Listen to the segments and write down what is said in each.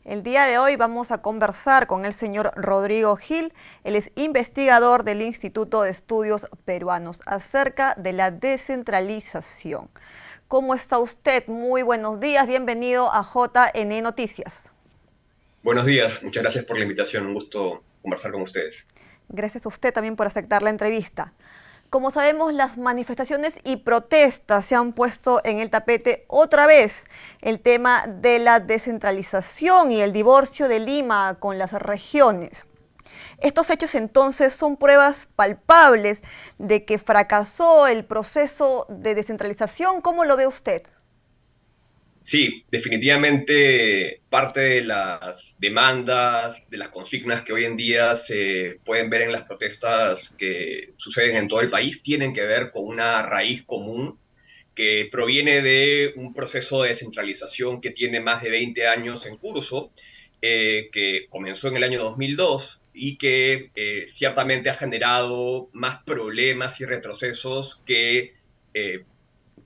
El día de hoy vamos a conversar con el señor Rodrigo Gil. Él es investigador del Instituto de Estudios Peruanos acerca de la descentralización. ¿Cómo está usted? Muy buenos días. Bienvenido a JN Noticias. Buenos días, muchas gracias por la invitación, un gusto conversar con ustedes. Gracias a usted también por aceptar la entrevista. Como sabemos, las manifestaciones y protestas se han puesto en el tapete otra vez. El tema de la descentralización y el divorcio de Lima con las regiones. Estos hechos entonces son pruebas palpables de que fracasó el proceso de descentralización. ¿Cómo lo ve usted? Sí, definitivamente parte de las demandas, de las consignas que hoy en día se pueden ver en las protestas que suceden en todo el país tienen que ver con una raíz común que proviene de un proceso de descentralización que tiene más de 20 años en curso, que comenzó en el año 2002 y que ciertamente ha generado más problemas y retrocesos eh,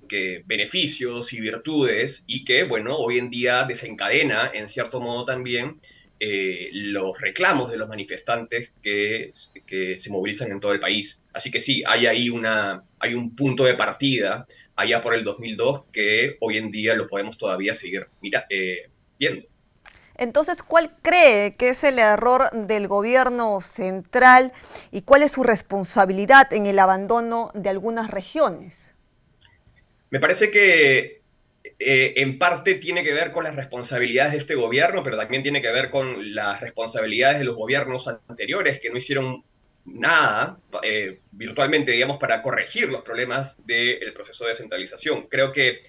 que beneficios y virtudes y que, bueno, hoy en día desencadena en cierto modo también los reclamos de los manifestantes que se movilizan en todo el país. Así que sí, hay un punto de partida allá por el 2002 que hoy en día lo podemos todavía seguir viendo. Entonces, ¿cuál cree que es el error del gobierno central y cuál es su responsabilidad en el abandono de algunas regiones? Me parece que en parte tiene que ver con las responsabilidades de este gobierno, pero también tiene que ver con las responsabilidades de los gobiernos anteriores que no hicieron nada virtualmente, digamos, para corregir los problemas del proceso de descentralización. Creo que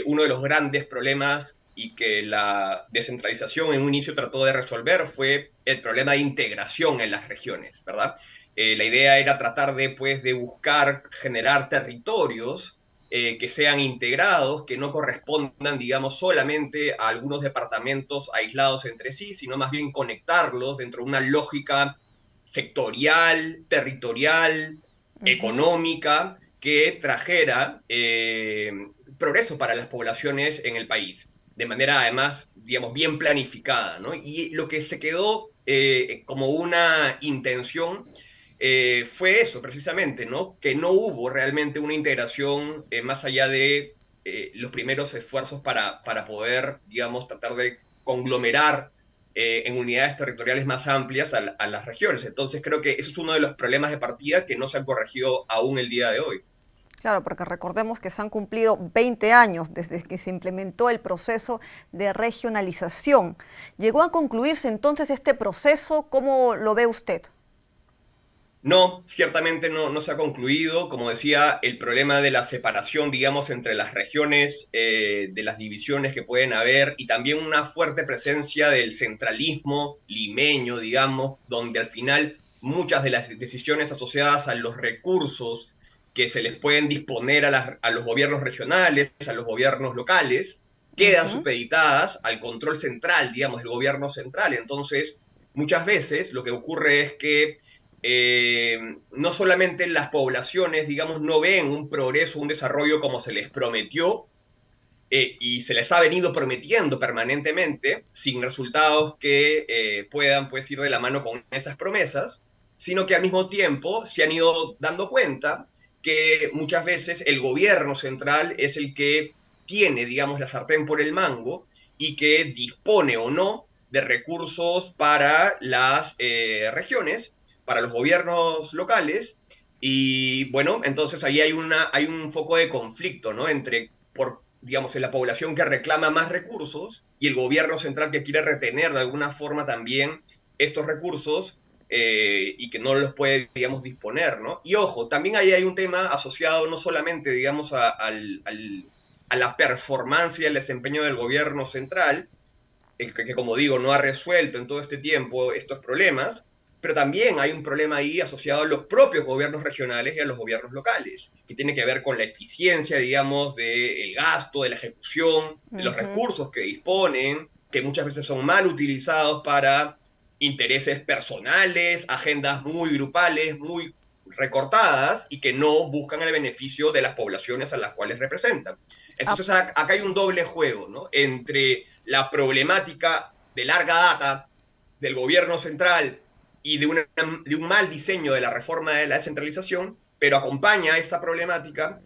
uno de los grandes problemas y que la descentralización en un inicio trató de resolver fue el problema de integración en las regiones, ¿verdad? La idea era tratar de, pues, de buscar generar territorios que sean integrados, que no correspondan, digamos, solamente a algunos departamentos aislados entre sí, sino más bien conectarlos dentro de una lógica sectorial, territorial, Ujú. económica, que trajera progreso para las poblaciones en el país, de manera además, digamos, bien planificada, ¿no? Y lo que se quedó como una intención fue eso precisamente, ¿no? Que no hubo realmente una integración más allá de los primeros esfuerzos para poder, digamos, tratar de conglomerar en unidades territoriales más amplias a las regiones. Entonces creo que eso es uno de los problemas de partida que no se han corregido aún el día de hoy. Claro, porque recordemos que se han cumplido 20 años desde que se implementó el proceso de regionalización. ¿Llegó a concluirse entonces este proceso? ¿Cómo lo ve usted? No, ciertamente no se ha concluido. Como decía, el problema de la separación, digamos, entre las regiones, de las divisiones que pueden haber y también una fuerte presencia del centralismo limeño, digamos, donde al final muchas de las decisiones asociadas a los recursos que se les pueden disponer a los gobiernos regionales, a los gobiernos locales, quedan Ujú. supeditadas al control central, digamos, el gobierno central. Entonces, muchas veces lo que ocurre es que no solamente las poblaciones, digamos, no ven un progreso, un desarrollo como se les prometió y se les ha venido prometiendo permanentemente, sin resultados que puedan, pues, ir de la mano con esas promesas, sino que al mismo tiempo se han ido dando cuenta que muchas veces el gobierno central es el que tiene, digamos, la sartén por el mango y que dispone o no de recursos para las regiones, para los gobiernos locales, y bueno, entonces ahí hay un foco de conflicto, ¿no? Entre, digamos, en la población que reclama más recursos y el gobierno central que quiere retener de alguna forma también estos recursos y que no los puede, digamos, disponer, ¿no? Y ojo, también ahí hay un tema asociado no solamente, digamos, a la performance y al desempeño del gobierno central, que como digo, no ha resuelto en todo este tiempo estos problemas, pero también hay un problema ahí asociado a los propios gobiernos regionales y a los gobiernos locales, que tiene que ver con la eficiencia, digamos, del gasto, de la ejecución, de los Ujú. recursos que disponen, que muchas veces son mal utilizados para intereses personales, agendas muy grupales, muy recortadas y que no buscan el beneficio de las poblaciones a las cuales representan. Ah, Entonces acá hay un doble juego, ¿no? Entre la problemática de larga data del gobierno central y de un mal diseño de la reforma de la descentralización, pero acompaña esta problemática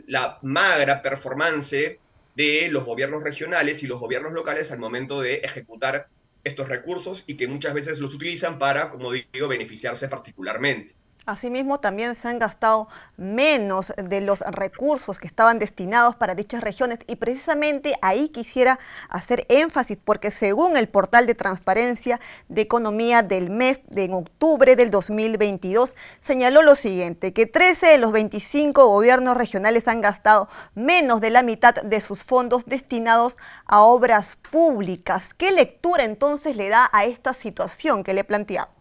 la magra performance de los gobiernos regionales y los gobiernos locales al momento de ejecutar estos recursos y que muchas veces los utilizan para, como digo, beneficiarse particularmente. Asimismo, también se han gastado menos de los recursos que estaban destinados para dichas regiones y precisamente ahí quisiera hacer énfasis porque según el portal de transparencia de economía del MEF en octubre del 2022 señaló lo siguiente, que 13 de los 25 gobiernos regionales han gastado menos de la mitad de sus fondos destinados a obras públicas. ¿Qué lectura entonces le da a esta situación que le he planteado?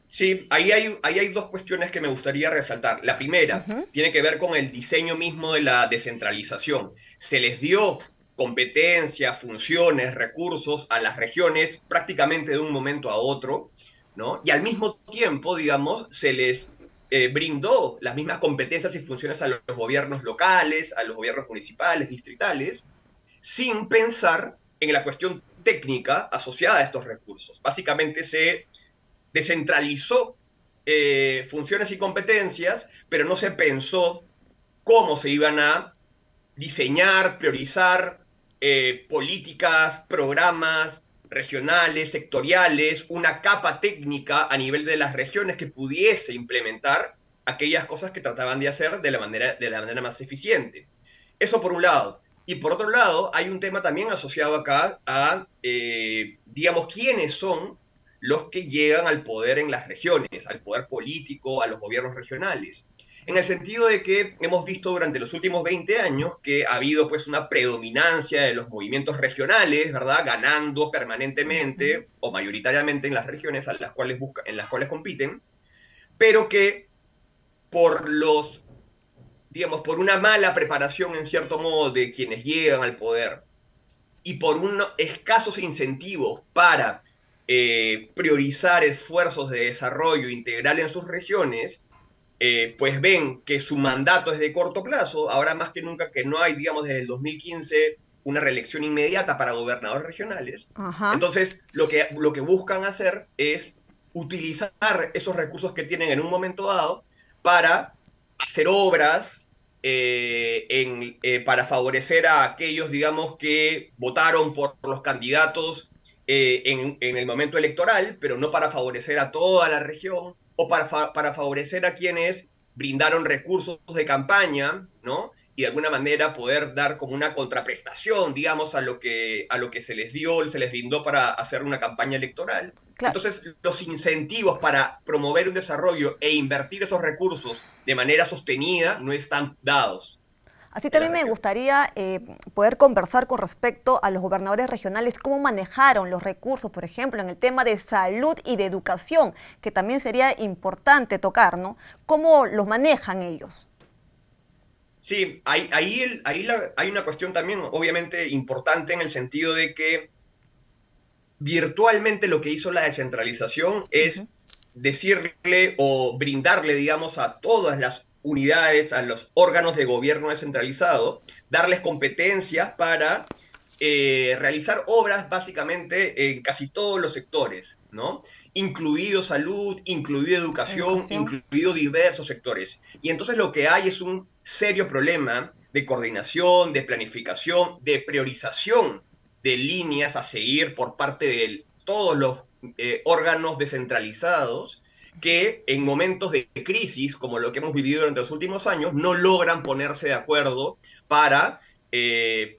Sí, ahí hay dos cuestiones que me gustaría resaltar. La primera tiene que ver con el diseño mismo de la descentralización. Se les dio competencia, funciones, recursos a las regiones prácticamente de un momento a otro, ¿no? Y al mismo tiempo, digamos, se les brindó las mismas competencias y funciones a los gobiernos locales, a los gobiernos municipales, distritales, sin pensar en la cuestión técnica asociada a estos recursos. Básicamente se descentralizó funciones y competencias, pero no se pensó cómo se iban a diseñar, priorizar políticas, programas regionales, sectoriales, una capa técnica a nivel de las regiones que pudiese implementar aquellas cosas que trataban de hacer de la manera más eficiente. Eso por un lado. Y por otro lado, hay un tema también asociado acá a, digamos, quiénes son los que llegan al poder en las regiones, al poder político, a los gobiernos regionales. En el sentido de que hemos visto durante los últimos 20 años que ha habido pues una predominancia de los movimientos regionales, ¿verdad? Ganando permanentemente o mayoritariamente en las regiones en las cuales compiten, pero que por digamos, por una mala preparación en cierto modo de quienes llegan al poder y por unos escasos incentivos para priorizar esfuerzos de desarrollo integral en sus regiones, pues ven que su mandato es de corto plazo, ahora más que nunca que no hay, digamos, desde el 2015 una reelección inmediata para gobernadores regionales. Ajá. Entonces, lo que buscan hacer es utilizar esos recursos que tienen en un momento dado para hacer obras para favorecer a aquellos, digamos, que votaron por los candidatos en el momento electoral, pero no para favorecer a toda la región o para favorecer a quienes brindaron recursos de campaña, ¿no? Y de alguna manera poder dar como una contraprestación, digamos, a lo que se les dio, se les brindó para hacer una campaña electoral. Claro. Entonces, los incentivos para promover un desarrollo e invertir esos recursos de manera sostenida no están dados Así en las también me regiones. gustaría poder conversar con respecto a los gobernadores regionales, cómo manejaron los recursos, por ejemplo, en el tema de salud y de educación, que también sería importante tocar, ¿no? ¿Cómo los manejan ellos? Sí, hay una cuestión también obviamente importante en el sentido de que virtualmente lo que hizo la descentralización Ujú. es decirle o brindarle, digamos, a todas las unidades, a los órganos de gobierno descentralizado, darles competencias para realizar obras básicamente en casi todos los sectores, ¿no? Incluido salud, incluido educación, Educación. incluido diversos sectores. Y entonces lo que hay es un serio problema de coordinación, de planificación, de priorización de líneas a seguir por parte de todos los órganos descentralizados que en momentos de crisis, como lo que hemos vivido durante los últimos años, no logran ponerse de acuerdo para, de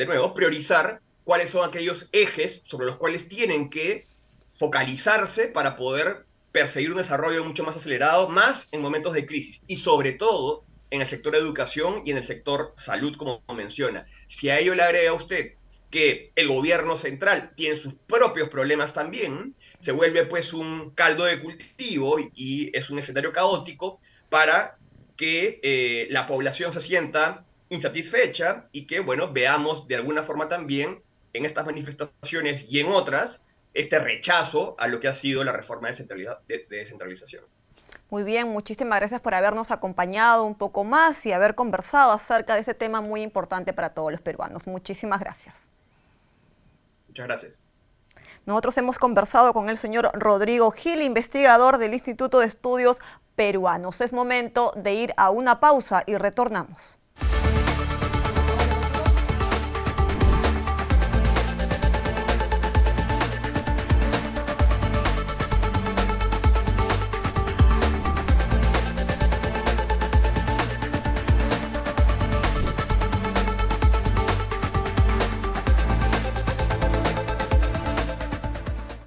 nuevo, priorizar cuáles son aquellos ejes sobre los cuales tienen que focalizarse para poder perseguir un desarrollo mucho más acelerado, más en momentos de crisis y sobre todo en el sector educación y en el sector salud, como menciona. Si a ello le agrega a usted que el gobierno central tiene sus propios problemas también, se vuelve pues un caldo de cultivo y es un escenario caótico para que la población se sienta insatisfecha y que, bueno, veamos de alguna forma también en estas manifestaciones y en otras este rechazo a lo que ha sido la reforma de descentralización. Muy bien, muchísimas gracias por habernos acompañado un poco más y haber conversado acerca de este tema muy importante para todos los peruanos. Muchísimas gracias. Muchas gracias. Nosotros hemos conversado con el señor Rodrigo Gil, investigador del Instituto de Estudios Peruanos. Es momento de ir a una pausa y retornamos.